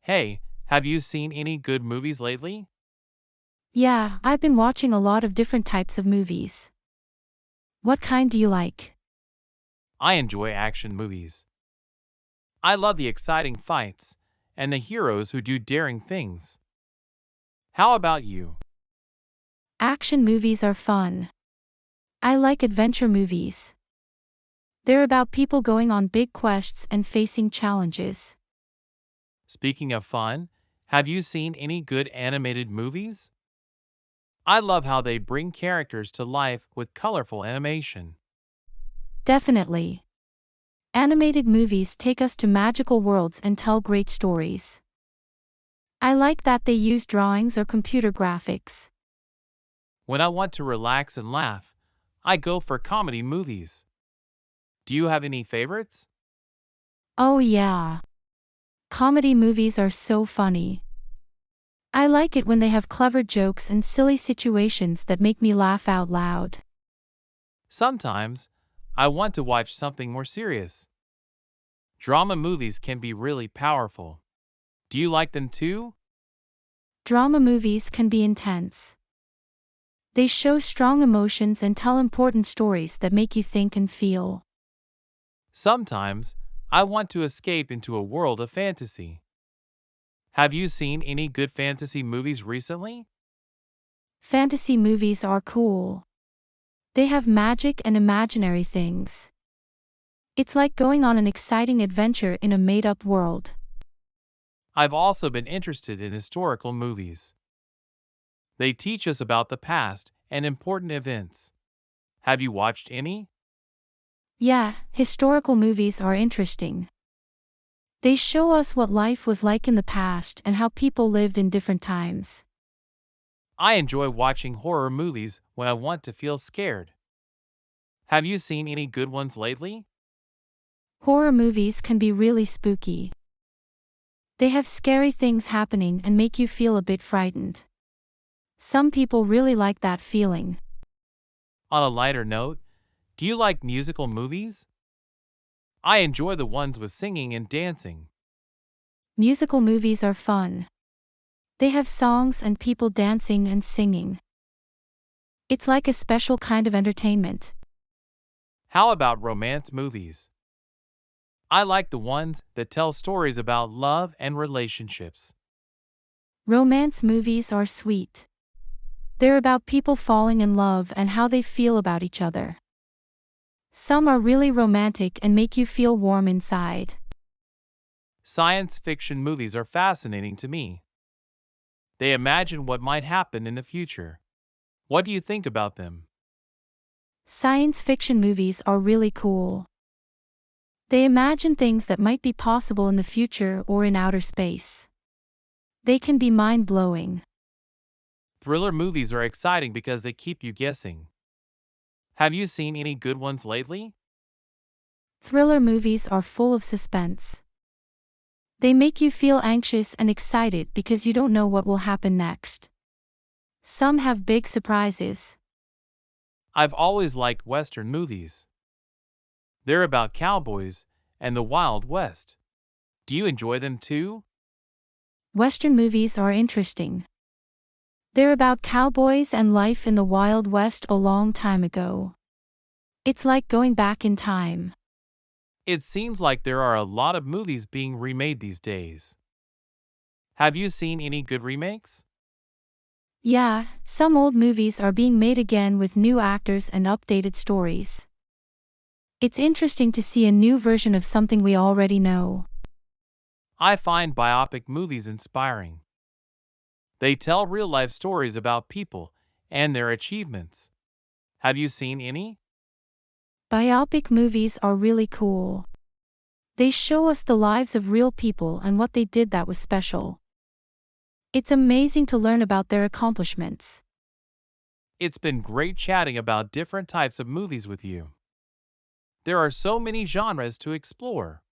Hey, have you seen any good movies lately? Yeah, I've been watching a lot of different types of movies. What kind do you like? I enjoy action movies. I love the exciting fights and the heroes who do daring things. How about you? Action movies are fun. I like adventure movies. They're about people going on big quests and facing challenges. Speaking of fun, have you seen any good animated movies? I love how they bring characters to life with colorful animation. Definitely. Animated movies take us to magical worlds and tell great stories. I like that they use drawings or computer graphics. When I want to relax and laugh, I go for comedy movies. Do you have any favorites? Oh yeah. Comedy movies are so funny. I like it when they have clever jokes and silly situations that make me laugh out loud. Sometimes, I want to watch something more serious. Drama movies can be really powerful. Do you like them too? Drama movies can be intense. They show strong emotions and tell important stories that make you think and feel. Sometimes, I want to escape into a world of fantasy. Have you seen any good fantasy movies recently? Fantasy movies are cool. They have magic and imaginary things. It's like going on an exciting adventure in a made-up world. I've also been interested in historical movies. They teach us about the past and important events. Have you watched any? Yeah, historical movies are interesting. They show us what life was like in the past and how people lived in different times. I enjoy watching horror movies when I want to feel scared. Have you seen any good ones lately? Horror movies can be really spooky. They have scary things happening and make you feel a bit frightened. Some people really like that feeling. On a lighter note, do you like musical movies? I enjoy the ones with singing and dancing. Musical movies are fun. They have songs and people dancing and singing. It's like a special kind of entertainment. How about romance movies? I like the ones that tell stories about love and relationships. Romance movies are sweet. They're about people falling in love and how they feel about each other. Some are really romantic and make you feel warm inside. Science fiction movies are fascinating to me. They imagine what might happen in the future. What do you think about them? Science fiction movies are really cool. They imagine things that might be possible in the future or in outer space. They can be mind-blowing. Thriller movies are exciting because they keep you guessing. Have you seen any good ones lately? Thriller movies are full of suspense. They make you feel anxious and excited because you don't know what will happen next. Some have big surprises. I've always liked Western movies. They're about cowboys and the Wild West. Do you enjoy them too? Western movies are interesting. They're about cowboys and life in the Wild West a long time ago. It's like going back in time. It seems like there are a lot of movies being remade these days. Have you seen any good remakes? Yeah, some old movies are being made again with new actors and updated stories. It's interesting to see a new version of something we already know. I find biopic movies inspiring. They tell real life stories about people and their achievements. Have you seen any? Biopic movies are really cool. They show us the lives of real people and what they did that was special. It's amazing to learn about their accomplishments. It's been great chatting about different types of movies with you. There are so many genres to explore.